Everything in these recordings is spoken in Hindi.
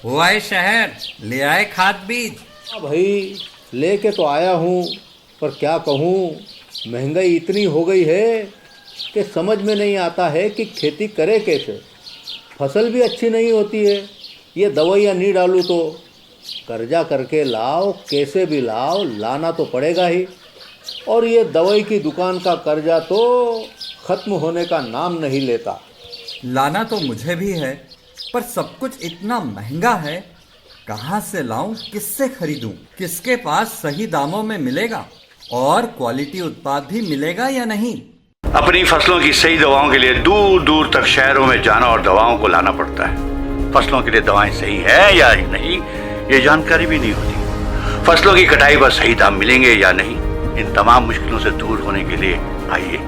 हुआ है शहर, ले आए खाद बीज। हाँ भाई, लेके तो आया हूँ, पर क्या कहूँ, महंगाई इतनी हो गई है कि समझ में नहीं आता है कि खेती करे कैसे। फसल भी अच्छी नहीं होती है, ये दवाइयाँ नहीं डालूँ तो। कर्जा करके लाओ, कैसे भी लाओ, लाना तो पड़ेगा ही। और ये दवाई की दुकान का कर्जा तो ख़त्म होने का नाम नहीं लेता। लाना तो मुझे भी है, पर सब कुछ इतना महंगा है। कहाँ से लाऊं, किससे खरीदूं, किसके पास सही दामों में मिलेगा और क्वालिटी उत्पाद भी मिलेगा या नहीं। अपनी फसलों की सही दवाओं के लिए दूर दूर तक शहरों में जाना और दवाओं को लाना पड़ता है। फसलों के लिए दवाएं सही है या नहीं, ये जानकारी भी नहीं होती। फसलों की कटाई पर सही दाम मिलेंगे या नहीं, इन तमाम मुश्किलों से दूर होने के लिए आइए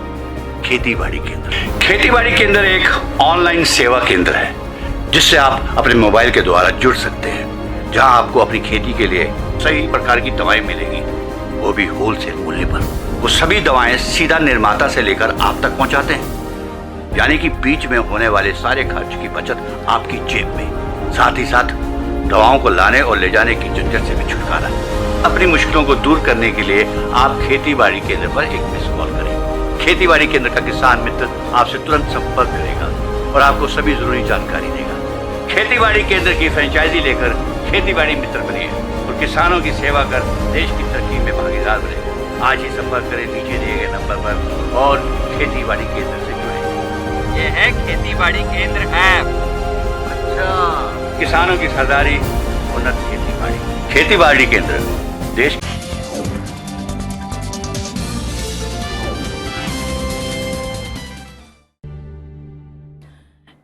खेती बाड़ी केंद्र। खेती बाड़ी केंद्र एक ऑनलाइन सेवा केंद्र है जिससे आप अपने मोबाइल के द्वारा जुड़ सकते हैं, जहां आपको अपनी खेती के लिए सही प्रकार की दवाएं मिलेंगी, वो भी होलसेल मूल्य पर। वो सभी दवाएं सीधा निर्माता से लेकर आप तक पहुंचाते हैं, यानी कि बीच में होने वाले सारे खर्च की बचत आपकी जेब में। साथ ही साथ दवाओं को लाने और ले जाने की झंझट से भी छुटकारा। अपनी मुश्किलों को दूर करने के लिए आप खेती बाड़ी केंद्र पर एक मिस कॉल करें। खेती बाड़ी केंद्र का किसान मित्र आपसे तुरंत संपर्क करेगा और आपको सभी जरूरी जानकारी देगा। खेती बाड़ी केंद्र की फ्रेंचाइजी लेकर खेती बाड़ी मित्र बनिए और किसानों की सेवा कर देश की तरक्की में भागीदार बने। आज ही संपर्क करें नीचे दिए गए नंबर पर और खेती बाड़ी केंद्र से जुड़े। ये है खेती बाड़ी केंद्र ऐप। अच्छा, किसानों की सरदारी, उन्नत खेती बाड़ी। खेती बाड़ी केंद्र देश।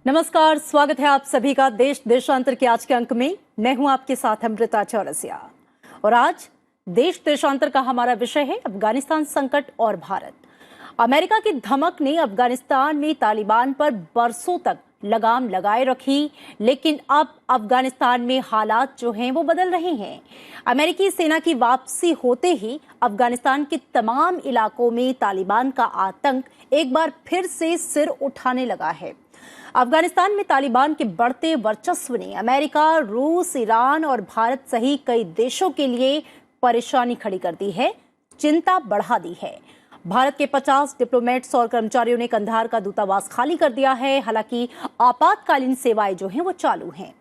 नमस्कार, स्वागत है आप सभी का देश देशांतर के आज के अंक में। मैं हूं आपके साथ अमृता चौरसिया और आज देश देशांतर का हमारा विषय है अफगानिस्तान संकट और भारत। अमेरिका की धमक ने अफगानिस्तान में तालिबान पर बरसों तक लगाम लगाए रखी, लेकिन अब अफगानिस्तान में हालात जो हैं वो बदल रहे हैं। अमेरिकी सेना की वापसी होते ही अफगानिस्तान के तमाम इलाकों में तालिबान का आतंक एक बार फिर से सिर उठाने लगा है। अफगानिस्तान में तालिबान के बढ़ते वर्चस्व ने अमेरिका, रूस, ईरान और भारत सहित कई देशों के लिए परेशानी खड़ी कर दी है, चिंता बढ़ा दी है। भारत के 50 डिप्लोमेट्स और कर्मचारियों ने कंधार का दूतावास खाली कर दिया है। हालांकि आपातकालीन सेवाएं जो हैं वो चालू हैं।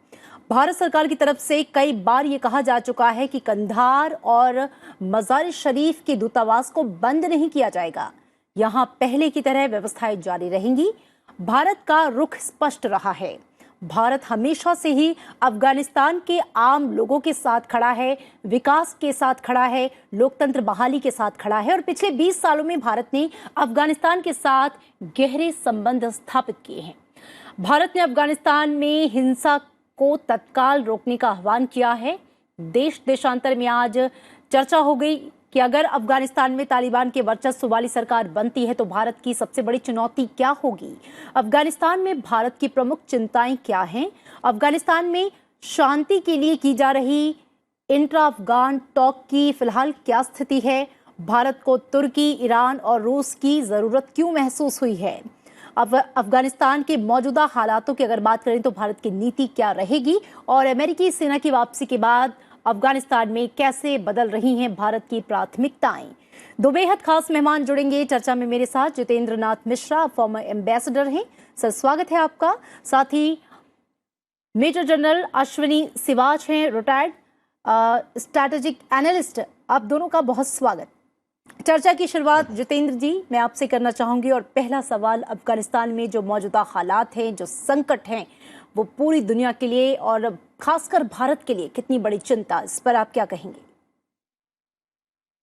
भारत सरकार की तरफ से कई बार ये कहा जा चुका है कि कंधार और मजार शरीफ के दूतावास को बंद नहीं किया जाएगा, यहां पहले की तरह व्यवस्थाएं जारी रहेंगी। भारत का रुख स्पष्ट रहा है। भारत हमेशा से ही अफगानिस्तान के आम लोगों के साथ खड़ा है, विकास के साथ खड़ा है, लोकतंत्र बहाली के साथ खड़ा है और पिछले 20 सालों में भारत ने अफगानिस्तान के साथ गहरे संबंध स्थापित किए हैं। भारत ने अफगानिस्तान में हिंसा को तत्काल रोकने का आह्वान किया है। देश देशांतर में आज चर्चा हो गई कि अगर अफगानिस्तान में तालिबान के वर्चस्व वाली सरकार बनती है तो भारत की सबसे बड़ी चुनौती क्या होगी। अफगानिस्तान में भारत की प्रमुख चिंताएं क्या हैं। अफगानिस्तान में शांति के लिए की जा रही इंट्रा अफगान टॉक की फिलहाल क्या स्थिति है। भारत को तुर्की, ईरान और रूस की जरूरत क्यों महसूस हुई है। अफगानिस्तान के मौजूदा हालातों की अगर बात करें तो भारत की नीति क्या रहेगी और अमेरिकी सेना की वापसी के बाद अफगानिस्तान में कैसे बदल रही हैं भारत की प्राथमिकताएं। दो बेहद खास मेहमान जुड़ेंगे चर्चा में मेरे साथ। जितेंद्र नाथ मिश्रा फॉर्मर एम्बेसडर हैं, सर स्वागत है आपका। साथ ही मेजर जनरल अश्विनी सिवाच हैं, रिटायर्ड स्ट्रैटेजिक एनालिस्ट। आप दोनों का बहुत स्वागत। चर्चा की शुरुआत जितेंद्र जी मैं आपसे करना चाहूंगी और पहला सवाल, अफगानिस्तान में जो मौजूदा हालात हैं, जो संकट हैं, वो पूरी दुनिया के लिए और खासकर भारत के लिए कितनी बड़ी चिंता, इस पर आप क्या कहेंगे?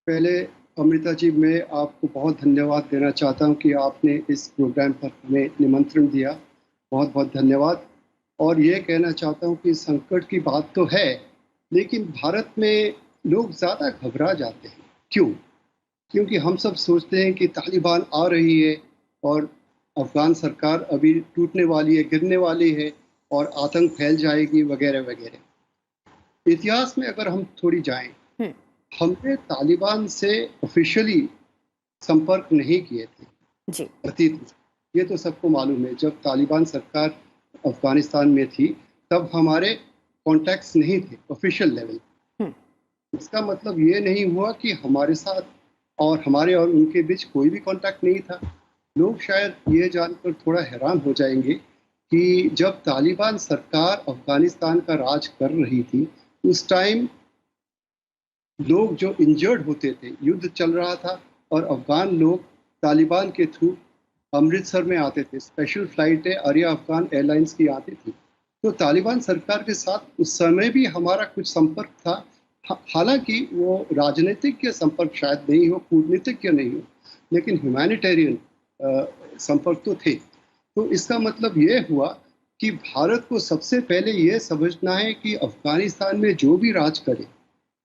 पहले अमृता जी, मैं आपको बहुत धन्यवाद देना चाहता हूं कि आपने इस प्रोग्राम पर हमें निमंत्रण दिया। बहुत बहुत धन्यवाद। और ये कहना चाहता हूं कि संकट की बात तो है, लेकिन भारत में लोग ज़्यादा घबरा जाते हैं। क्यों? क्योंकि हम सब सोचते हैं कि तालिबान आ रही है और अफ़गान सरकार अभी टूटने वाली है, गिरने वाली है और आतंक फैल जाएगी वगैरह वगैरह। इतिहास में अगर हम थोड़ी जाएं, हमने तालिबान से ऑफिशियली संपर्क नहीं किए थे जी। अतीत में, ये तो सबको मालूम है। जब तालिबान सरकार अफगानिस्तान में थी तब हमारे कॉन्टैक्ट्स नहीं थे ऑफिशियल लेवल। इसका मतलब ये नहीं हुआ कि हमारे साथ और हमारे और उनके बीच कोई भी कॉन्टैक्ट नहीं था। लोग शायद ये जानकर थोड़ा हैरान हो जाएंगे कि जब तालिबान सरकार अफगानिस्तान का राज कर रही थी, उस टाइम लोग जो इंजर्ड होते थे, युद्ध चल रहा था और अफगान लोग तालिबान के थ्रू अमृतसर में आते थे। स्पेशल फ्लाइटें आर्या अफगान एयरलाइंस की आती थी। तो तालिबान सरकार के साथ उस समय भी हमारा कुछ संपर्क था। हालांकि वो राजनीतिक के संपर्क शायद नहीं हो, कूटनीतिक के नहीं हो, लेकिन ह्यूमैनिटेरियन संपर्क तो थे। तो इसका मतलब ये हुआ कि भारत को सबसे पहले ये समझना है कि अफगानिस्तान में जो भी राज करे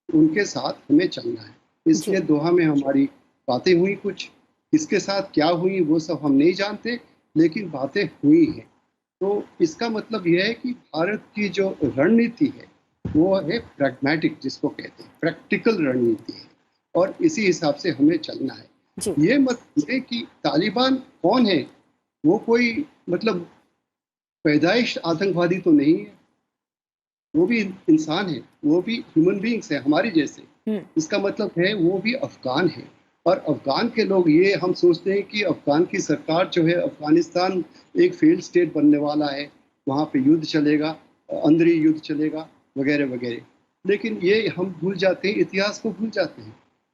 उनके साथ हमें चलना है। इसलिए दोहा में हमारी बातें हुई, कुछ किसके साथ क्या हुई वो सब हम नहीं जानते, लेकिन बातें हुई हैं। तो इसका मतलब यह है कि भारत की जो रणनीति है वो है प्रैग्मेटिक, जिसको कहते हैं प्रैक्टिकल रणनीति है, और इसी हिसाब से हमें चलना है। ये मत है कि तालिबान कौन है, वो कोई मतलब पैदाइश आतंकवादी तो नहीं है, वो भी इंसान है, वो भी ह्यूमन बीइंग्स है हमारे जैसे। इसका मतलब है वो भी अफगान है, और अफगान के लोग, ये हम सोचते हैं कि अफगान की सरकार जो है, अफगानिस्तान एक फेल्ड स्टेट बनने वाला है, वहाँ पे युद्ध चलेगा, अंदरी युद्ध चलेगा वगैरह वगैरह, लेकिन ये हम भूल जाते हैं, इतिहास को भूल जाते हैं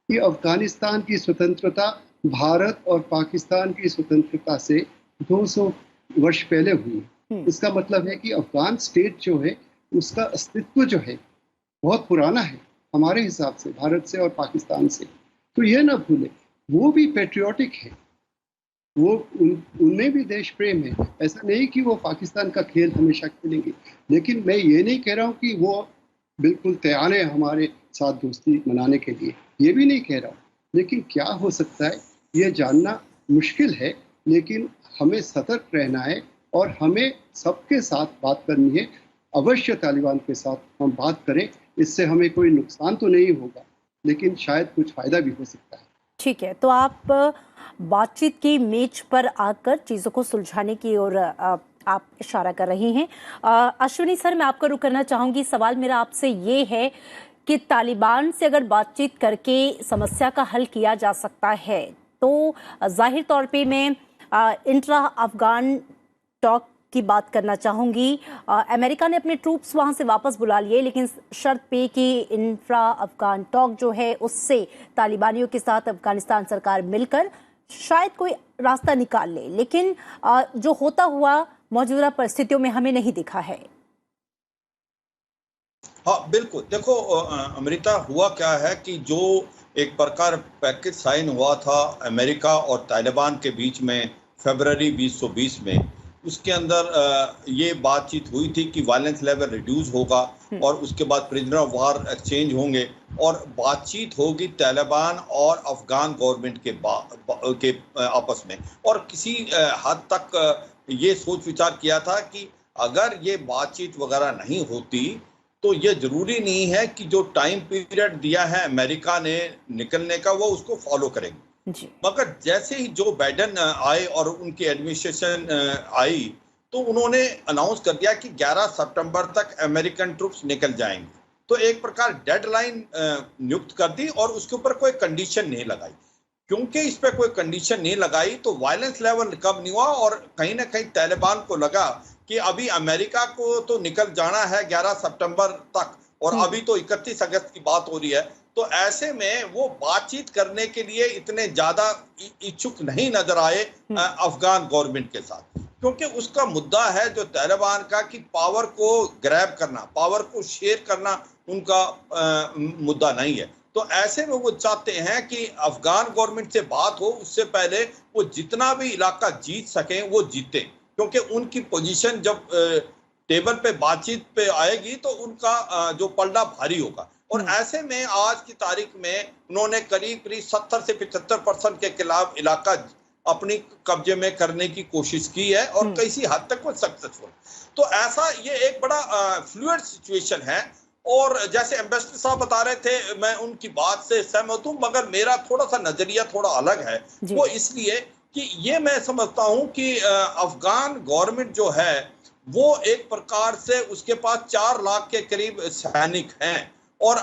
कि अफगानिस्तान की स्वतंत्रता भारत और पाकिस्तान की स्वतंत्रता से 200 वर्ष पहले हुई। इसका मतलब है कि अफगान स्टेट जो है उसका अस्तित्व जो है बहुत पुराना है हमारे हिसाब से, भारत से और पाकिस्तान से। तो ये ना भूले, वो भी पेट्रियोटिक है, वो उनमें भी देश प्रेम है। ऐसा नहीं कि वो पाकिस्तान का खेल हमेशा खेलेंगे, लेकिन मैं ये नहीं कह रहा हूँ कि वो बिल्कुल तैयार है हमारे साथ दोस्ती मनाने के लिए, ये भी नहीं कह रहा हूँ। लेकिन क्या हो सकता है ये जानना मुश्किल है, लेकिन हमें सतर्क रहना है और हमें सबके साथ बात करनी है। अवश्य तालिबान के साथ हम बात करें, इससे हमें कोई नुकसान तो नहीं होगा, लेकिन शायद कुछ फायदा भी हो सकता है। ठीक है, तो आप बातचीत की मेज पर आकर चीज़ों को सुलझाने की ओर आप इशारा कर रही हैं। अश्विनी सर, मैं आपका रुख करना चाहूँगी। सवाल मेरा आपसे ये है कि तालिबान से अगर बातचीत करके समस्या का हल किया जा सकता है, तो जाहिर तौर पे मैं इंट्रा अफगान टॉक की बात करना चाहूँगी। अमेरिका ने अपने ट्रूप्स वहाँ से वापस बुला लिए, लेकिन शर्त पे कि इंफ्रा अफगान टॉक जो है उससे तालिबानियों के साथ अफगानिस्तान सरकार मिलकर शायद कोई रास्ता निकाल ले, लेकिन जो होता हुआ मौजूदा परिस्थितियों में हमें नहीं दिखा है। हाँ बिल्कुल, देखो अमृता, हुआ क्या है कि जो एक प्रकार पैकेज साइन हुआ था अमेरिका और तालिबान के बीच में फरवरी 2020 में, उसके अंदर ये बातचीत हुई थी कि वायलेंस लेवल रिड्यूस होगा और उसके बाद प्रिजनर ऑफ वार एक्सचेंज होंगे और बातचीत होगी तालिबान और अफगान गवर्नमेंट के आपस में। और किसी हद तक ये सोच विचार किया था कि अगर ये बातचीत वगैरह नहीं होती तो ये जरूरी नहीं है कि जो टाइम पीरियड दिया है अमेरिका ने निकलने का वो उसको फॉलो करेंगे। मगर जैसे ही जो बाइडेन आए और उनकी एडमिनिस्ट्रेशन आई तो उन्होंने अनाउंस कर दिया कि 11 सितंबर तक अमेरिकन ट्रूप्स निकल जाएंगे। तो एक प्रकार डेडलाइन नियुक्त कर दी और उसके ऊपर कोई कंडीशन नहीं लगाई। क्योंकि इस पर कोई कंडीशन नहीं लगाई तो वायलेंस लेवल कम नहीं हुआ और कहीं ना कहीं तालिबान को लगा कि अभी अमेरिका को तो निकल जाना है 11 सितंबर तक और अभी तो 31 अगस्त की बात हो रही है। तो ऐसे में वो बातचीत करने के लिए इतने ज्यादा इच्छुक नहीं नजर आए अफगान गवर्नमेंट के साथ, क्योंकि उसका मुद्दा है जो तालिबान का कि पावर को ग्रैब करना, पावर को शेयर करना उनका मुद्दा नहीं है। तो ऐसे में वो चाहते हैं कि अफगान गवर्नमेंट से बात हो उससे पहले वो जितना भी इलाका जीत सकें वो जीते, क्योंकि उनकी पोजीशन जब टेबल पे बातचीत पे आएगी तो उनका जो पलड़ा भारी होगा। और ऐसे में आज की तारीख में उन्होंने करीब 70 से 75% के खिलाफ इलाका अपनी कब्जे में करने की कोशिश की है और किसी हद तक वो सक्सेसफुल। तो ऐसा ये एक बड़ा फ्लूइड सिचुएशन है। और जैसे एम्बेसडर साहब बता रहे थे, मैं उनकी बात से सहमत हूं, मगर मेरा थोड़ा सा नजरिया थोड़ा अलग है। वो इसलिए कि ये मैं समझता हूं कि अफगान गवर्नमेंट जो है वो एक प्रकार से उसके पास 4 लाख के करीब सैनिक हैं और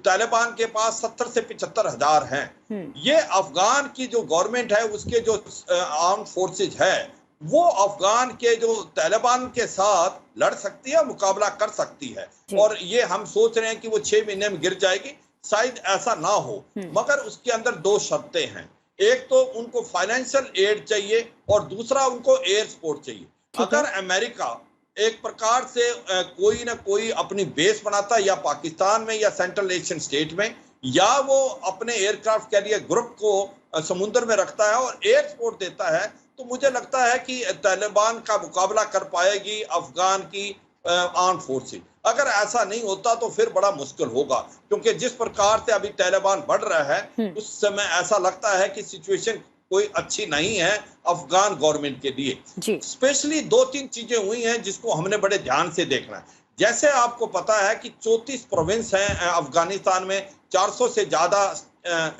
तालिबान के पास 70 से 75 हजार हैं। ये अफगान की जो गवर्नमेंट है उसके जो आर्म फोर्सेज है वो अफगान के जो तालिबान के साथ लड़ सकती है, मुकाबला कर सकती है। और ये हम सोच रहे हैं कि वो 6 महीने में गिर जाएगी, शायद ऐसा ना हो, मगर उसके अंदर 2 शर्तें हैं। एक तो उनको फाइनेंशियल एड चाहिए और दूसरा उनको एयर सपोर्ट चाहिए। अगर अमेरिका एक प्रकार से कोई ना कोई अपनी बेस बनाता है या पाकिस्तान में या सेंट्रल एशियन स्टेट में, या वो अपने एयरक्राफ्ट कैरियर ग्रुप को समुद्र में रखता है और एयर सपोर्ट देता है, तो मुझे लगता है कि तालिबान का मुकाबला कर पाएगी अफगान की आर्म फोर्सेस। अगर ऐसा नहीं होता तो फिर बड़ा मुश्किल होगा, क्योंकि जिस प्रकार से अभी तालिबान बढ़ रहा है उस समय ऐसा लगता है कि सिचुएशन कोई अच्छी नहीं है अफगान गवर्नमेंट के लिए। स्पेशली 2-3 चीजें हुई हैं जिसको हमने बड़े ध्यान से देखना है। जैसे आपको पता है कि 34 प्रोविंस हैं अफगानिस्तान में, 400 से ज्यादा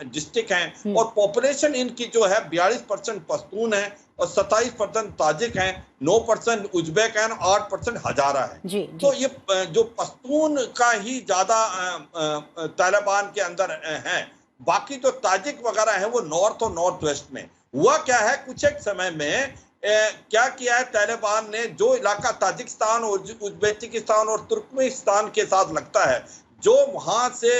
डिस्ट्रिक्ट हैं और पॉपुलेशन इनकी जो है 42% पश्तून है और 27% ताजिक हैं, 9% उज्बेक हैं, 8% हजारा है। तो ये जो पश्तून का ही ज्यादा तालिबान के अंदर है, बाकी जो ताजिक वगैरह है वो नॉर्थ और नॉर्थ वेस्ट में। हुआ क्या है, कुछ एक समय में क्या किया है तालिबान ने, जो इलाका ताजिकिस्तान और उज्बेकिस्तान और तुर्कमेनिस्तान के साथ लगता है, जो वहां से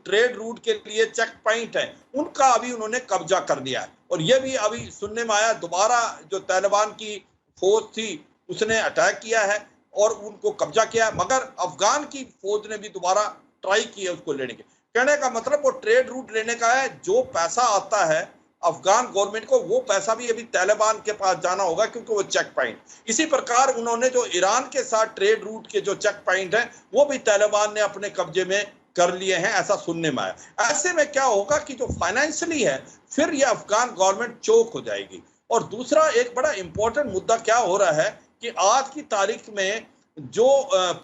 ट्रेड रूट के लिए चेक पॉइंट है, उनका अभी उन्होंने कब्जा कर लिया है। और ये भी अभी सुनने में आया दोबारा जो तालिबान की फौज थी उसने अटैक किया है और उनको कब्जा किया है, मगर अफगान की फौज ने भी दोबारा ट्राई की है उसको लेने के। कहने का मतलब वो ट्रेड रूट लेने का है, जो पैसा आता है अफगान गवर्नमेंट को वो पैसा भी अभी तालिबान के पास जाना होगा, क्योंकि वो चेक पॉइंट। इसी प्रकार उन्होंने जो ईरान के साथ ट्रेड रूट के जो चेक पॉइंट है वो भी तालिबान ने अपने कब्जे में कर लिए हैं, ऐसा सुनने में आया। ऐसे में क्या होगा कि जो फाइनेंशियली है फिर ये अफगान गवर्नमेंट चोक हो जाएगी। और दूसरा एक बड़ा इंपॉर्टेंट मुद्दा क्या हो रहा है कि आज की तारीख में जो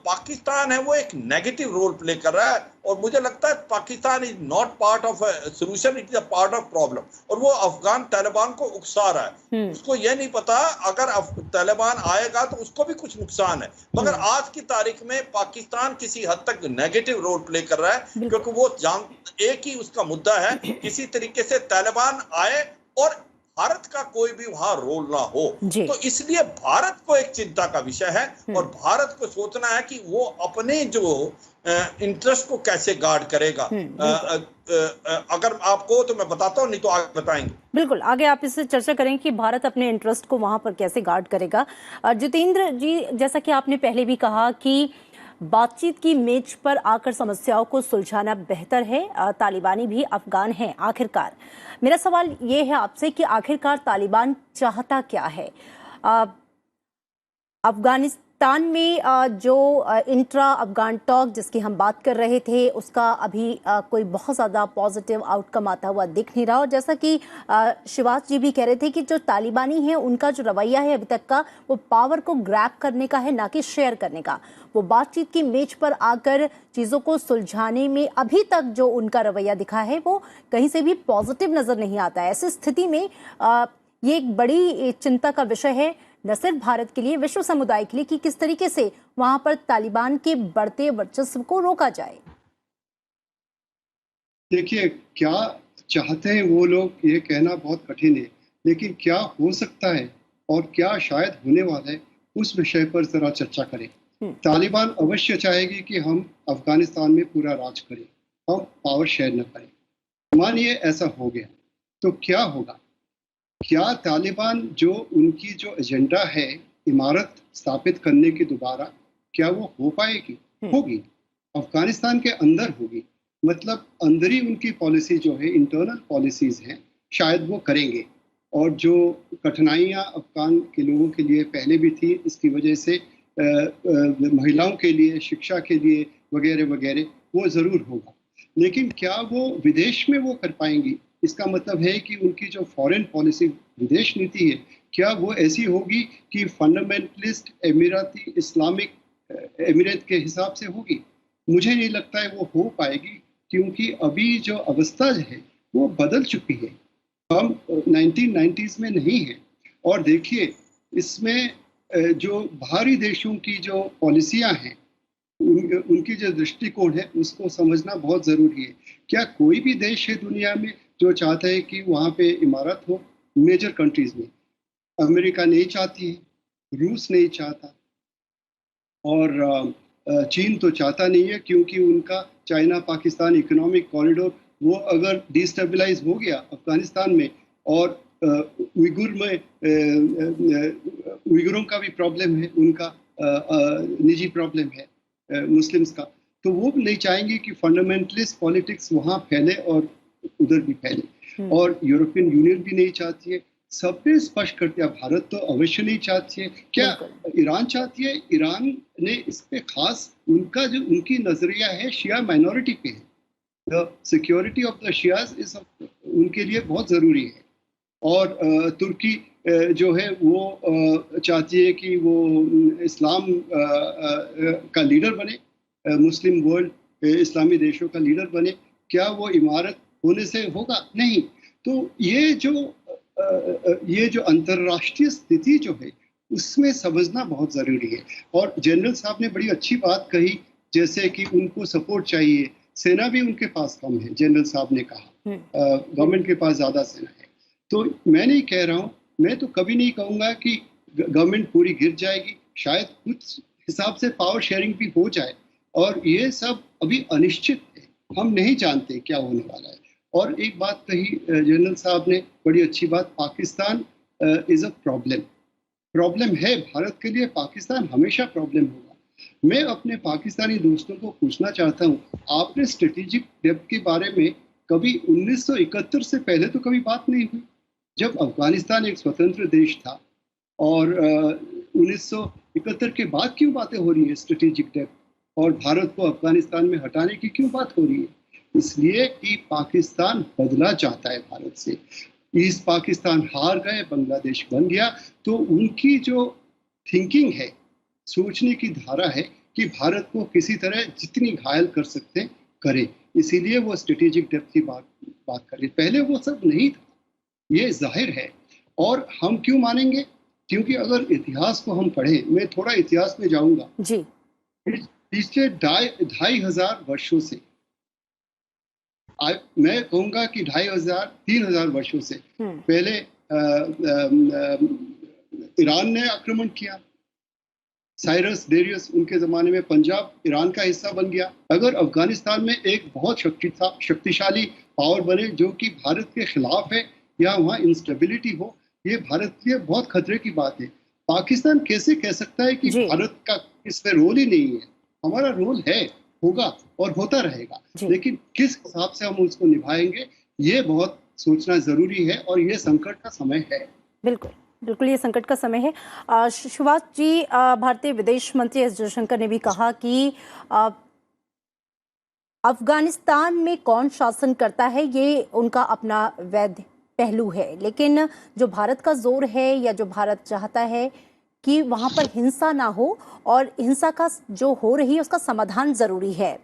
पाकिस्तान है वो एक नेगेटिव रोल प्ले कर रहा है, और मुझे लगता है Pakistan is not part of solution, it is a part of problem. और वो अफगान तालिबान को उकसा रहा है। उसको ये नहीं पता अगर तालिबान आएगा तो उसको भी कुछ नुकसान है, मगर आज की तारीख में पाकिस्तान किसी हद तक नेगेटिव रोल प्ले कर रहा है, क्योंकि वो एक ही उसका मुद्दा है, किसी तरीके से तालिबान आए और भारत का कोई भी वहां रोल ना हो। तो इसलिए भारत को एक चिंता का विषय है और भारत को सोचना है कि वो अपने जो इंटरेस्ट को कैसे गार्ड करेगा। अगर आपको तो मैं बताता हूँ, नहीं तो आगे बताएंगे। बिल्कुल, आगे आप इससे चर्चा करेंगे कि भारत अपने इंटरेस्ट को वहां पर कैसे गार्ड करेगा। जितेंद्र जी, जैसा कि आपने पहले भी कहा कि बातचीत की मेज पर आकर समस्याओं को सुलझाना बेहतर है। तालिबानी भी अफगान हैं आखिरकार। मेरा सवाल ये है आपसे कि आखिरकार तालिबान चाहता क्या है? अफगानिस्तान में जो इंट्रा अफगान टॉक जिसकी हम बात कर रहे थे उसका अभी कोई बहुत ज़्यादा पॉजिटिव आउटकम आता हुआ दिख नहीं रहा। और जैसा कि शिवाज जी भी कह रहे थे कि जो तालिबानी है उनका जो रवैया है अभी तक का वो पावर को ग्रैब करने का है, ना कि शेयर करने का। वो बातचीत की मेज पर आकर चीज़ों को सुलझाने में अभी तक जो उनका रवैया दिखा है वो कहीं से भी पॉजिटिव नज़र नहीं आता है। ऐसी स्थिति में ये एक बड़ी चिंता का विषय है, न सिर्फ भारत के लिए, विश्व समुदाय के लिए, कि किस तरीके से वहां पर तालिबान के बढ़ते वर्चस्व को रोका जाए। देखिए, क्या चाहते हैं वो लोग ये कहना बहुत कठिन है, लेकिन क्या हो सकता है और क्या शायद होने वाला है उस विषय पर जरा चर्चा करें। तालिबान अवश्य चाहेगी कि हम अफगानिस्तान में पूरा राज करें, हम पावर शेयर न करें। मानिए ऐसा हो गया तो क्या होगा? क्या तालिबान जो उनकी जो एजेंडा है इमारत स्थापित करने की दोबारा, क्या वो हो पाएगी? होगी, अफगानिस्तान के अंदर होगी। मतलब अंदर ही उनकी पॉलिसी जो है, इंटरनल पॉलिसीज हैं, शायद वो करेंगे। और जो कठिनाइयाँ अफगान के लोगों के लिए पहले भी थी, इसकी वजह से महिलाओं के लिए, शिक्षा के लिए वगैरह वगैरह, वो ज़रूर होगा। लेकिन क्या वो विदेश में वो कर पाएंगी? इसका मतलब है कि उनकी जो फॉरेन पॉलिसी, विदेश नीति है, क्या वो ऐसी होगी कि फंडामेंटलिस्ट एमिराती इस्लामिक एमिरेट के हिसाब से होगी? मुझे नहीं लगता है वो हो पाएगी, क्योंकि अभी जो अवस्था है वो बदल चुकी है। हम 1990s में नहीं है। और देखिए, इसमें जो बाहरी देशों की जो पॉलिसियां हैं, उनकी जो दृष्टिकोण है उसको समझना बहुत ज़रूरी है। क्या कोई भी देश है दुनिया में जो चाहता है कि वहाँ पे इमारत हो? मेजर कंट्रीज में अमेरिका नहीं चाहती है, रूस नहीं चाहता, और चीन तो चाहता नहीं है, क्योंकि उनका चाइना पाकिस्तान इकोनॉमिक कॉरिडोर वो अगर डिस्टेबलाइज हो गया अफगानिस्तान में, और उइगुर में उइगुरों का भी प्रॉब्लम है, उनका निजी प्रॉब्लम है मुस्लिम्स का, तो वो नहीं चाहेंगे कि फंडामेंटलिस्ट पॉलिटिक्स वहाँ फैले और उधर भी फैले। और यूरोपियन यूनियन भी नहीं चाहती है। सब पे स्पष्ट कर दिया, भारत तो अवश्य नहीं चाहती है। क्या ईरान चाहती है? ईरान ने इस पे खास उनका जो उनकी नजरिया है शिया माइनॉरिटी पे है। The security of the Shias is उनके लिए बहुत ज़रूरी है। और तुर्की जो है वो चाहती है कि वो इस्लाम का लीडर बने, मुस्लिम वर्ल्ड इस्लामी देशों का लीडर बने। क्या वो इमारत होने से होगा? नहीं। तो ये जो अंतर्राष्ट्रीय स्थिति जो है उसमें समझना बहुत ज़रूरी है। और जनरल साहब ने बड़ी अच्छी बात कही, जैसे कि उनको सपोर्ट चाहिए, सेना भी उनके पास कम है, जनरल साहब ने कहा, गवर्नमेंट के पास ज़्यादा सेना है। तो मैं नहीं कह रहा हूँ, मैं तो कभी नहीं कहूँगा कि गवर्नमेंट पूरी गिर जाएगी, शायद कुछ हिसाब से पावर शेयरिंग भी हो जाए, और ये सब अभी अनिश्चित है, हम नहीं जानते क्या होने वाला है। और एक बात कही जनरल साहब ने, बड़ी अच्छी बात, पाकिस्तान इज़ अ प्रॉब्लम है भारत के लिए, पाकिस्तान हमेशा प्रॉब्लम होगा। मैं अपने पाकिस्तानी दोस्तों को पूछना चाहता हूँ, आपने स्ट्रेटेजिक डेप्थ के बारे में कभी 1971 से पहले तो कभी बात नहीं हुई, जब अफगानिस्तान एक स्वतंत्र देश था, और 1971 के बाद क्यों बातें हो रही है स्ट्रेटेजिक डेप्थ, और भारत को अफगानिस्तान में हटाने की क्यों बात हो रही है? इसलिए कि पाकिस्तान बदला चाहता है भारत से। ईस्ट पाकिस्तान हार गए, बांग्लादेश बन गया, तो उनकी जो थिंकिंग है, सोचने की धारा है कि भारत को किसी तरह जितनी घायल कर सकते करें, इसीलिए वो स्ट्रेटेजिक डेप्थ की बात करें। पहले वो सब नहीं था, ये जाहिर है। और हम क्यों मानेंगे? क्योंकि अगर इतिहास को हम पढ़ें, मैं थोड़ा इतिहास में जाऊंगा जी, पिछले 2500 वर्षों से, मैं कहूँगा कि 2500-3000 वर्षों से पहले ईरान ने आक्रमण किया, साइरस डेरियस, उनके ज़माने में पंजाब ईरान का हिस्सा बन गया। अगर अफगानिस्तान में एक बहुत शक्तिशाली पावर बने जो कि भारत के खिलाफ है, या वहाँ इंस्टेबिलिटी हो, ये भारत के लिए बहुत खतरे की बात है। पाकिस्तान कैसे कह सकता है कि भारत का इसमें रोल ही नहीं है? हमारा रोल है, होगा और होता रहेगा, लेकिन किस हिसाब से हम उसको निभाएंगे, ये बहुत सोचना जरूरी है, और ये संकट का समय है। बिल्कुल बिल्कुल, ये संकट का समय है। सुभाष जी, भारतीय विदेश मंत्री एस जयशंकर ने भी कहा कि अफगानिस्तान में कौन शासन करता है ये उनका अपना वैध पहलू है, लेकिन जो भारत का जोर है, या जो भारत चाहता है कि वहां पर हिंसा ना हो, और हिंसा का जो हो रही है उसका समाधान जरूरी है।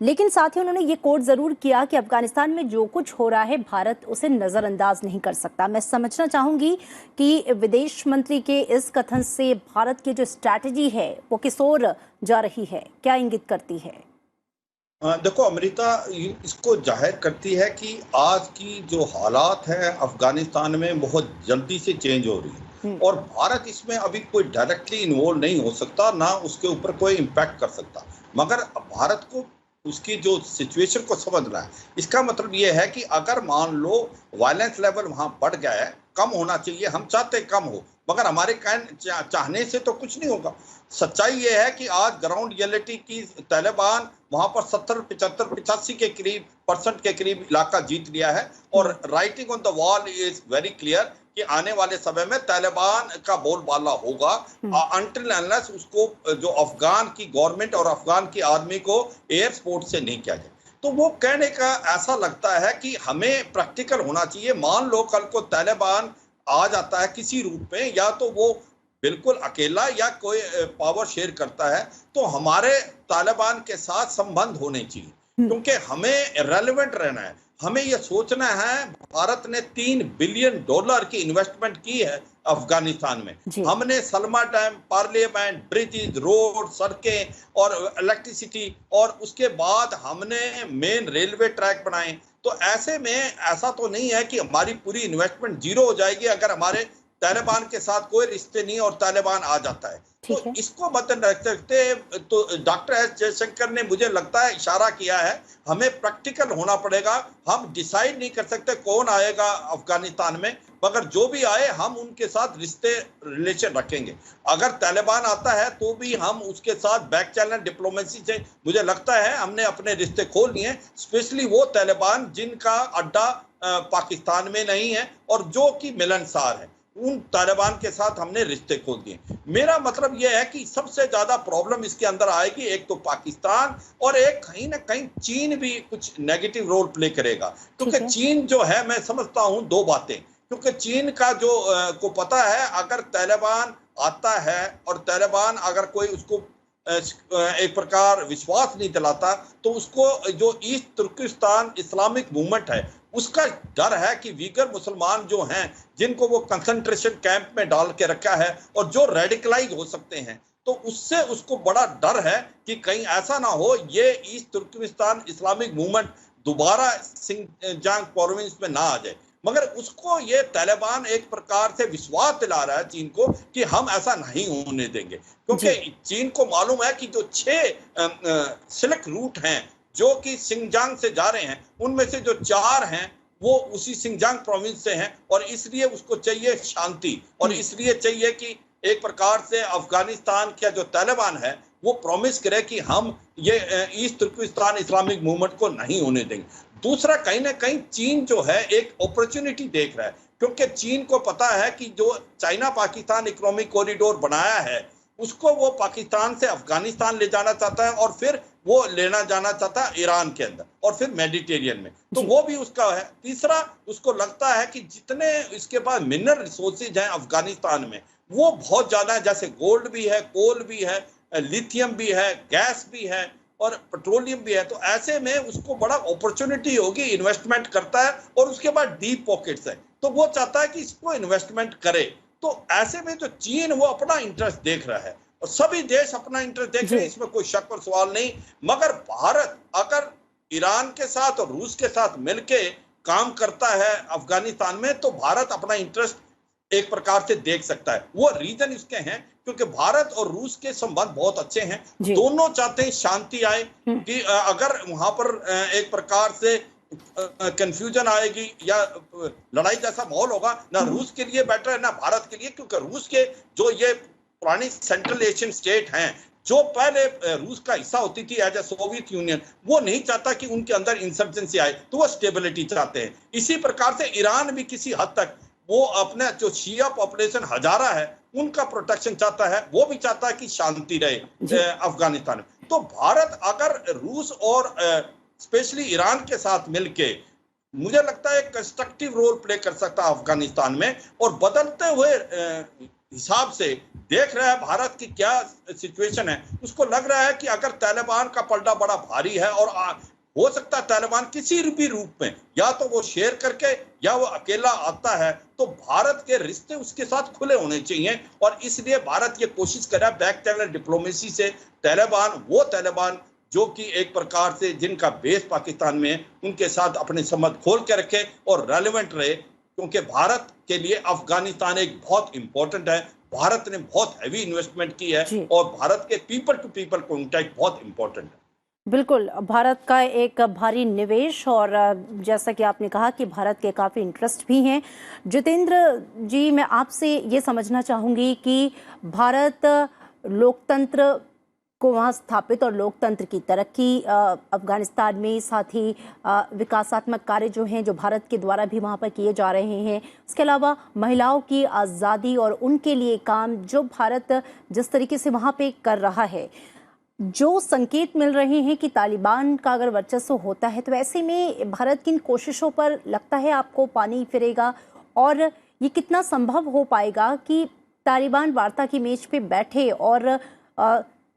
लेकिन साथ ही उन्होंने ये कोट जरूर किया कि अफगानिस्तान में जो कुछ हो रहा है भारत उसे नजरअंदाज नहीं कर सकता। मैं समझना चाहूंगी कि विदेश मंत्री के इस कथन से भारत की जो स्ट्रैटेजी है वो किस ओर जा रही है, क्या इंगित करती है? देखो, अमृता इसको जाहिर करती है कि आज की जो हालात है अफगानिस्तान में बहुत जल्दी से चेंज हो रही है, और भारत इसमें अभी कोई डायरेक्टली इन्वॉल्व नहीं हो सकता, ना उसके ऊपर कोई इम्पैक्ट कर सकता, मगर भारत को उसकी जो सिचुएशन को समझना है। इसका मतलब ये है कि अगर मान लो वायलेंस लेवल वहाँ बढ़ गया है, कम होना चाहिए, हम चाहते कम हो, मगर हमारे चाहने से तो कुछ नहीं होगा। सच्चाई ये है कि आज ग्राउंड रियलिटी की तालिबान वहाँ पर 70-75-85 के करीब % के करीब इलाका जीत लिया है, और writing on the wall is very clear कि आने वाले समय में तालिबान का बोलबाला होगा, अनटिल अनलेस उसको जो अफगान की गवर्नमेंट और अफगान की आर्मी को एयर सपोर्ट से नहीं किया जाए। तो वो कहने का ऐसा लगता है कि हमें प्रैक्टिकल होना चाहिए। मान लो कल को तालिबान आ जाता है किसी रूप में, या तो वो बिल्कुल अकेला या कोई पावर शेयर करता है, तो हमारे तालिबान के साथ संबंध होने चाहिए, क्योंकि हमें रेलेवेंट रहना है। हमें यह सोचना है, भारत ने $3 बिलियन की इन्वेस्टमेंट की है अफगानिस्तान में। हमने Salma dam, parliament, bridges, road, सड़कें और इलेक्ट्रिसिटी, और उसके बाद हमने मेन रेलवे ट्रैक बनाए। तो ऐसे में ऐसा तो नहीं है कि हमारी पूरी इन्वेस्टमेंट जीरो हो जाएगी अगर हमारे तालिबान के साथ कोई रिश्ते नहीं और तालिबान आ जाता है। तो इसको मद्देनजर रखते तो डॉक्टर एस जयशंकर ने, मुझे लगता है, इशारा किया है हमें प्रैक्टिकल होना पड़ेगा। हम डिसाइड नहीं कर सकते कौन आएगा अफगानिस्तान में, मगर जो भी आए हम उनके साथ रिलेशन रखेंगे। अगर तालिबान आता है तो भी हम उसके साथ बैक चैनल डिप्लोमेसी से, मुझे लगता है, हमने अपने रिश्ते खोल लिए, स्पेशली वो तालिबान जिनका अड्डा पाकिस्तान में नहीं है और जो कि मिलनसार है, उन तालिबान के साथ हमने रिश्ते खोल दिए। मेरा मतलब यह है कि सबसे ज्यादा प्रॉब्लम इसके अंदर आएगी, एक तो पाकिस्तान और एक कहीं ना कहीं चीन भी कुछ नेगेटिव रोल प्ले करेगा। क्योंकि चीन जो है, मैं समझता हूं दो बातें, क्योंकि चीन का जो को पता है अगर तालिबान आता है और तालिबान अगर कोई उसको एक प्रकार विश्वास नहीं दिलाता तो उसको जो ईस्ट तुर्किस्तान इस्लामिक मूवमेंट है उसका डर है कि वीगर मुसलमान जो हैं जिनको वो कंसंट्रेशन कैंप में डाल के रखा है और जो रेडिकलाइज हो सकते हैं, तो उससे उसको बड़ा डर है कि कहीं ऐसा ना हो ये ईस्ट तुर्कमेनिस्तान इस्लामिक मूवमेंट दोबारा सिंजांग प्रोविंस में ना आ जाए। मगर उसको ये तालिबान एक प्रकार से विश्वास दिला रहा है चीन को कि हम ऐसा नहीं होने देंगे, क्योंकि चीन को मालूम है कि जो 6 सिल्क रूट हैं जो कि सिंजांग से जा रहे हैं, उनमें से जो 4 हैं वो उसी सिंजांग प्रोविंस से हैं, और इसलिए उसको चाहिए शांति, और इसलिए चाहिए कि एक प्रकार से अफगानिस्तान का जो तालिबान है वो प्रॉमिस करे कि हम ये ईस्ट तुर्कमेनिस्तान इस्लामिक मूवमेंट को नहीं होने देंगे। दूसरा, कहीं ना कहीं चीन जो है एक अपॉर्चुनिटी देख रहा है, क्योंकि चीन को पता है कि जो चाइना पाकिस्तान इकोनॉमिक कॉरिडोर बनाया है उसको वो पाकिस्तान से अफगानिस्तान ले जाना चाहता है और फिर वो लेना जाना चाहता है ईरान के अंदर और फिर मेडिटेरियन में, तो वो भी उसका है। तीसरा, उसको लगता है कि जितने इसके पास मिनरल रिसोर्सेज हैं अफगानिस्तान में वो बहुत ज्यादा है, जैसे गोल्ड भी है, कोल भी है, लिथियम भी है, गैस भी है और पेट्रोलियम भी है। तो ऐसे में उसको बड़ा अपॉर्चुनिटी होगी, इन्वेस्टमेंट करता है और उसके बाद डीप पॉकेट्स है, तो वो चाहता है कि इसको इन्वेस्टमेंट करे। तो ऐसे में जो चीन वो अपना इंटरेस्ट देख रहा है और सभी देश अपना इंटरेस्ट देख रहे हैं, इसमें कोई शक और सवाल नहीं। मगर भारत अगर ईरान के साथ और रूस के साथ मिलके काम करता है अफगानिस्तान में, तो भारत अपना इंटरेस्ट एक प्रकार से देख सकता है। वो रीजन इसके हैं क्योंकि भारत और रूस के संबंध बहुत अच्छे हैं, दोनों चाहते हैं शांति आए, कि अगर वहां पर एक प्रकार से कंफ्यूजन आएगी या लड़ाई जैसा माहौल होगा, ना रूस के लिए बेटर है ना भारत के लिए, क्योंकि रूस के जो ये पुरानी सेंट्रल एशियन स्टेट हैं जो पहले रूस का हिस्सा होती थी एज ए सोवियत यूनियन, वो नहीं चाहता कि उनके अंदर इंसर्जेंसी आए, तो वो स्टेबिलिटी चाहते हैं। इसी प्रकार से ईरान भी किसी हद तक वो अपने जो शिया पॉपुलेशन हजारा है उनका प्रोटेक्शन चाहता है, वो भी चाहता है कि शांति रहे अफगानिस्तान में। तो भारत अगर रूस और स्पेशली ईरान के साथ मिलके, मुझे लगता है कंस्ट्रक्टिव रोल प्ले कर सकता है अफगानिस्तान में, और बदलते हुए हिसाब से देख रहा है भारत की क्या सिचुएशन है। उसको लग रहा है कि अगर तालिबान का पलड़ा बड़ा भारी है और हो सकता है तालिबान किसी भी रूप में, या तो वो शेयर करके या वो अकेला आता है, तो भारत के रिश्ते उसके साथ खुले होने चाहिए। और इसलिए भारत ये कोशिश कर रहा है बैक चैनल डिप्लोमेसी से तालिबान जो कि एक प्रकार से जिनका बेस पाकिस्तान में है उनके साथ अपने संबंध खोल के रखे और रेलेवेंट रहे, क्योंकि भारत के लिए अफगानिस्तान एक बहुत इंपॉर्टेंट है। भारत ने बहुत हैवी इन्वेस्टमेंट की है और भारत के पीपल टू पीपल कॉन्टैक्ट बहुत इंपॉर्टेंट है। बिल्कुल, भारत का एक भारी निवेश, और जैसा कि आपने कहा कि भारत के काफ़ी इंटरेस्ट भी हैं। जितेंद्र जी, मैं आपसे ये समझना चाहूँगी कि भारत लोकतंत्र को वहाँ स्थापित और लोकतंत्र की तरक्की अफगानिस्तान में, साथ ही विकासात्मक कार्य जो हैं जो भारत के द्वारा भी वहाँ पर किए जा रहे हैं, उसके अलावा महिलाओं की आज़ादी और उनके लिए काम जो भारत जिस तरीके से वहाँ पे कर रहा है, जो संकेत मिल रहे हैं कि तालिबान का अगर वर्चस्व होता है तो ऐसे में भारत की इन कोशिशों पर लगता है आपको पानी फिरेगा, और ये कितना संभव हो पाएगा कि तालिबान वार्ता की मेज पे बैठे और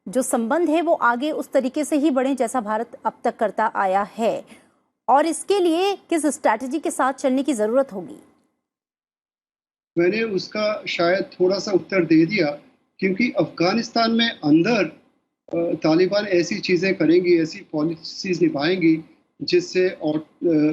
जो संबंध है वो आगे उस तरीके से ही बढ़े जैसा भारत अब तक करता आया है। और इसके लिए किस स्ट्रैटेजी के साथ चलने की जरूरत होगी? मैंने उसका शायद थोड़ा सा उत्तर दे दिया, क्योंकि अफगानिस्तान में अंदर तालिबान ऐसी चीज़ें करेंगी, ऐसी पॉलिसीज निभाएंगी जिससे और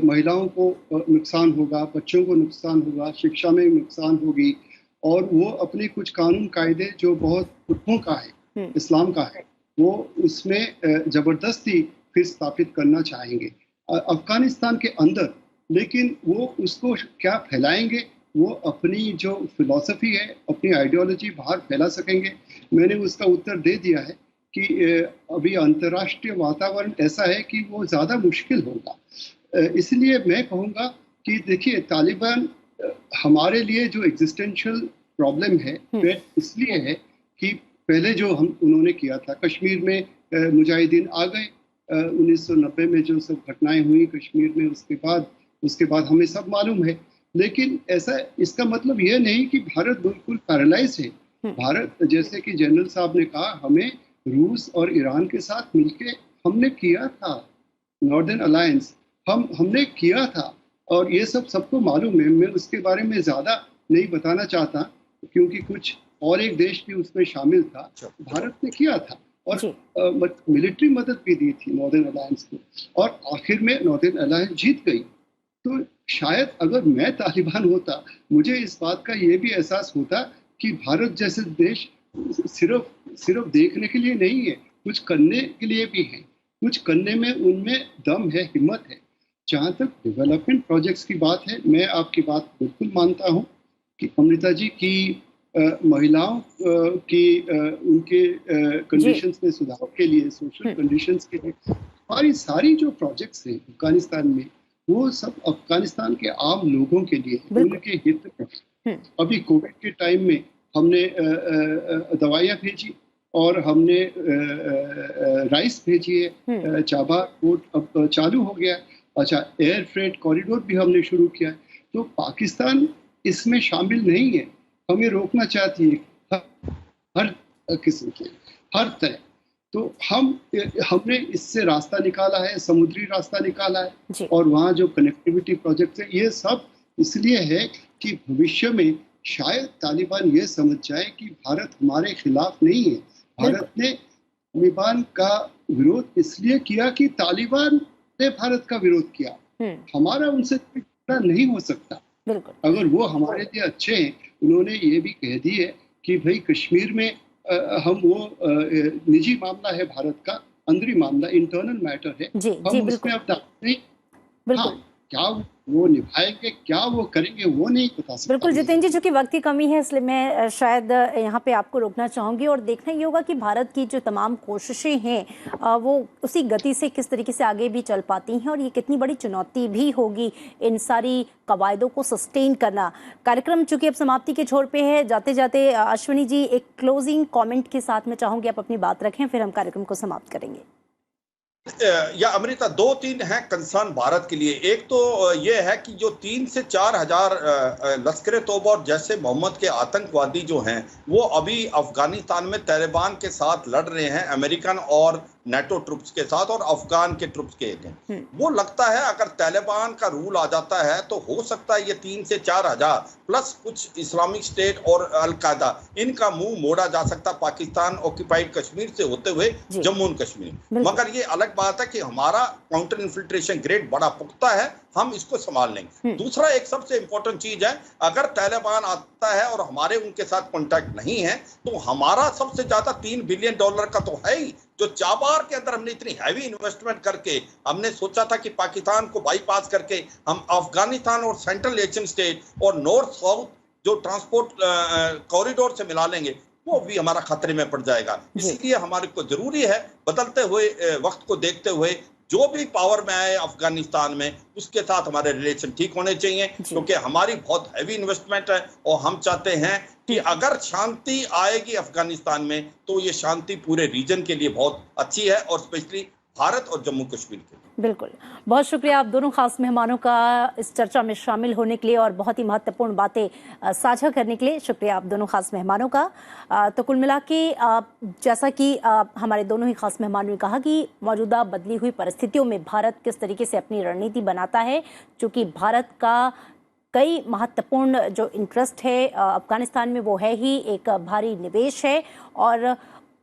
महिलाओं को नुकसान होगा, बच्चों को नुकसान होगा, शिक्षा में नुकसान होगी, और वो अपने कुछ कानून कायदे जो बहुत पुरखों का है, इस्लाम का है, वो उसमें ज़बरदस्ती फिर स्थापित करना चाहेंगे अफगानिस्तान के अंदर। लेकिन वो उसको क्या फैलाएंगे, वो अपनी जो फिलॉसफी है, अपनी आइडियोलॉजी बाहर फैला सकेंगे। मैंने उसका उत्तर दे दिया है कि अभी अंतर्राष्ट्रीय वातावरण ऐसा है कि वो ज़्यादा मुश्किल होगा। इसलिए मैं कहूँगा कि देखिए, तालिबान हमारे लिए जो एग्जिस्टेंशियल प्रॉब्लम है वह इसलिए है कि पहले जो उन्होंने किया था, कश्मीर में मुजाहिदीन आ गए 1990 में, जो सब घटनाएं हुई कश्मीर में, उसके बाद हमें सब मालूम है। लेकिन ऐसा, इसका मतलब यह नहीं कि भारत बिल्कुल पैरालाइज है। भारत, जैसे कि जनरल साहब ने कहा, हमें रूस और ईरान के साथ मिलके हमने किया था नॉर्दर्न अलायंस, हमने किया था, और ये सब सबको मालूम है। मैं उसके बारे में ज़्यादा नहीं बताना चाहता, क्योंकि कुछ और एक देश भी उसमें शामिल था। भारत ने किया था और मिलिट्री मदद भी दी थी नॉर्दर्न अलायंस को, और आखिर में नॉर्दर्न अलायंस जीत गई। तो शायद अगर मैं तालिबान होता, मुझे इस बात का ये भी एहसास होता कि भारत जैसे देश सिर्फ देखने के लिए नहीं है, कुछ करने के लिए भी है, कुछ करने में उनमें दम है, हिम्मत है। जहाँ तक डेवलपमेंट प्रोजेक्ट्स की बात है, मैं आपकी बात बिल्कुल मानता हूँ कि अमृता जी की महिलाओं की उनके कंडीशंस में सुधार के लिए, सोशल कंडीशंस के लिए हमारी सारी जो प्रोजेक्ट्स हैं अफगानिस्तान में, वो सब अफगानिस्तान के आम लोगों के लिए, उनके हित में। अभी कोविड के टाइम में हमने दवाइयाँ भेजी और हमने राइस भेजी है, चाबा पोर्ट अब चालू हो गया। अच्छा, एयर फ्रेट कॉरिडोर भी हमने शुरू किया। तो पाकिस्तान इसमें शामिल नहीं है, हमें रोकना चाहती है हर किस्म के, हर तरह। तो हमने इससे रास्ता निकाला है, समुद्री रास्ता निकाला है, और वहाँ जो कनेक्टिविटी प्रोजेक्ट है, ये सब इसलिए है कि भविष्य में शायद तालिबान ये समझ जाए कि भारत हमारे खिलाफ नहीं है। भारत ने तालिबान का विरोध इसलिए किया कि तालिबान ने भारत का विरोध किया, हमारा उनसे नहीं हो सकता। अगर वो हमारे लिए अच्छे हैं, उन्होंने ये भी कह दी है कि भाई कश्मीर में हम वो निजी मामला है भारत का, अंदरी मामला, इंटरनल मैटर है, हम उसमें अब नहीं, हाँ, क्या वो निभाएंगे, क्या वो करेंगे, वो नहीं बता सकते। बिल्कुल जितेंद्र जी, चूंकि वक्त की कमी है, इसलिए मैं शायद यहाँ पे आपको रोकना चाहूंगी, और देखना ये होगा कि भारत की जो तमाम कोशिशें हैं वो उसी गति से किस तरीके से आगे भी चल पाती हैं, और ये कितनी बड़ी चुनौती भी होगी इन सारी कवायदों को सस्टेन करना। कार्यक्रम चूंकि अब समाप्ति के छोर पे है, जाते जाते अश्विनी जी एक क्लोजिंग कॉमेंट के साथ में चाहूंगी आप अपनी बात रखें, फिर हम कार्यक्रम को समाप्त करेंगे। या अमृता, 2-3 हैं कंसर्न भारत के लिए। एक तो ये है कि जो 3 से 4 हजार लश्कर तोबा और जैसे मोहम्मद के आतंकवादी जो हैं, वो अभी अफगानिस्तान में तालिबान के साथ लड़ रहे हैं, अमेरिकन और नेटो ट्रुप्स के साथ और अफगान के ट्रुप्स के। वो लगता है अगर तालिबान का रूल आ जाता है तो हो सकता है ये 3 से 4 हजार प्लस कुछ इस्लामिक स्टेट और अलकायदा, इनका मुंह मोड़ा जा सकता पाकिस्तान ऑक्यूपाइड कश्मीर से होते हुए जम्मू एंड कश्मीर। मगर ये अलग बात है कि हमारा काउंटर इन्फिल्ट्रेशन ग्रेड बड़ा पुख्ता है, हम इसको संभाल लेंगे। दूसरा एक सबसे इंपॉर्टेंट चीज है, अगर तालिबान आता है और हमारे उनके साथ कॉन्टैक्ट नहीं है, तो हमारा सबसे ज्यादा $3 बिलियन का तो है ही, जो चाबार के अंदर हमने इतनी हैवी इन्वेस्टमेंट करके हमने सोचा था कि पाकिस्तान को बाईपास करके हम अफगानिस्तान और सेंट्रल एशियन स्टेट और नॉर्थ साउथ जो ट्रांसपोर्ट कॉरिडोर से मिला लेंगे, वो भी हमारा खतरे में पड़ जाएगा। इसलिए हमारे को जरूरी है बदलते हुए वक्त को देखते हुए जो भी पावर में आए अफगानिस्तान में, उसके साथ हमारे रिलेशन ठीक होने चाहिए, क्योंकि हमारी बहुत हैवी इन्वेस्टमेंट है और हम चाहते हैं कि अगर शांति आएगी अफगानिस्तान में तो ये शांति पूरे रीजन के लिए बहुत अच्छी है और स्पेशली भारत और जम्मू कश्मीर के लिए। बिल्कुल, बहुत शुक्रिया आप दोनों खास मेहमानों का इस चर्चा में शामिल होने के लिए और बहुत ही महत्वपूर्ण बातें साझा करने के लिए। शुक्रिया आप दोनों खास मेहमानों का। तो कुल मिला के जैसा कि हमारे दोनों ही खास मेहमानों ने कहा कि मौजूदा बदली हुई परिस्थितियों में भारत किस तरीके से अपनी रणनीति बनाता है, चूँकि भारत का कई महत्वपूर्ण जो इंटरेस्ट है अफगानिस्तान में वो है ही एक भारी निवेश है, और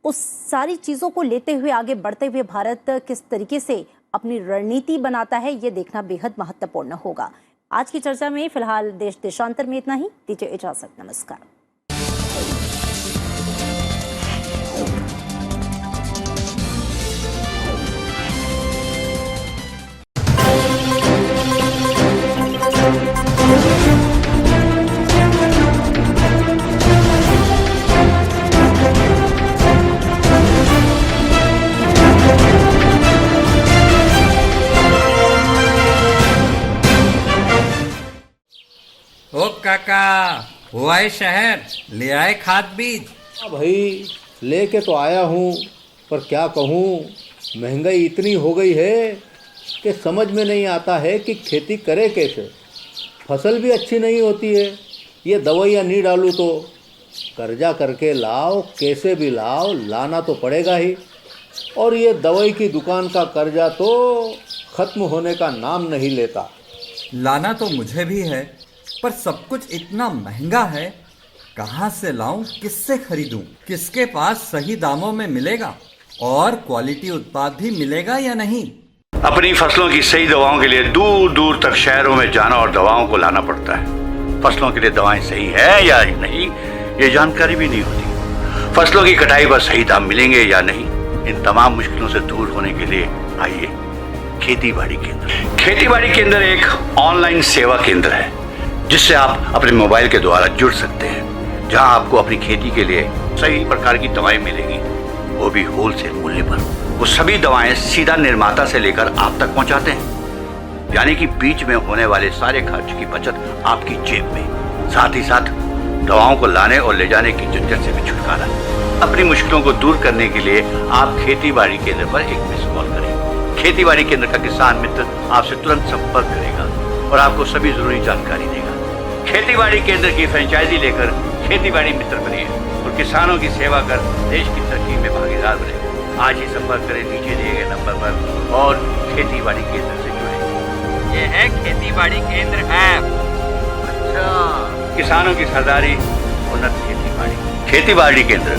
उस सारी चीज़ों को लेते हुए आगे बढ़ते हुए भारत किस तरीके से अपनी रणनीति बनाता है ये देखना बेहद महत्वपूर्ण होगा। आज की चर्चा में फिलहाल देश देशांतर में इतना ही। दीजिए इजाजत, नमस्कार। ओ काका, हुआ है शहर, ले आए खाद बीज। हाँ भाई, लेके तो आया हूँ, पर क्या कहूँ, महंगाई इतनी हो गई है कि समझ में नहीं आता है कि खेती करे कैसे। फसल भी अच्छी नहीं होती है, ये दवाइयाँ नहीं डालूँ तो कर्जा करके लाओ, कैसे भी लाओ, लाना तो पड़ेगा ही। और ये दवाई की दुकान का कर्जा तो ख़त्म होने का नाम नहीं लेता। लाना तो मुझे भी है, पर सब कुछ इतना महंगा है, कहाँ से लाऊं, किससे खरीदूं, किसके पास सही दामों में मिलेगा और क्वालिटी उत्पाद भी मिलेगा या नहीं। अपनी फसलों की सही दवाओं के लिए दूर दूर तक शहरों में जाना और दवाओं को लाना पड़ता है। फसलों के लिए दवाएं सही है या नहीं ये जानकारी भी नहीं होती। फसलों की कटाई पर सही दाम मिलेंगे या नहीं, इन तमाम मुश्किलों से दूर होने के लिए आइए खेती बाड़ी केंद्र। खेती बाड़ी केंद्र एक ऑनलाइन सेवा केंद्र है जिससे आप अपने मोबाइल के द्वारा जुड़ सकते हैं, जहां आपको अपनी खेती के लिए सही प्रकार की दवाएं मिलेंगी, वो भी होलसेल मूल्य पर। वो सभी दवाएं सीधा निर्माता से लेकर आप तक पहुंचाते हैं, यानी कि बीच में होने वाले सारे खर्च की बचत आपकी जेब में। साथ ही साथ दवाओं को लाने और ले जाने की झंझट से भी छुटकारा। अपनी मुश्किलों को दूर करने के लिए आप खेती बाड़ी केंद्र पर एक मिस कॉल करें। खेती बाड़ी केंद्र का किसान मित्र आपसे तुरंत संपर्क करेगा और आपको सभी जरूरी जानकारी देगा। खेती बाड़ी केंद्र की फ्रेंचाइजी लेकर खेती बाड़ी मित्र बनिए और किसानों की सेवा कर देश की तरक्की में भागीदार बने। आज ही संपर्क करें नीचे दिए गए नंबर पर और खेती बाड़ी केंद्र से जुड़े। ये है खेती बाड़ी केंद्र ऐप। अच्छा, किसानों की सरदारी, उन्नत खेती बाड़ी केंद्र।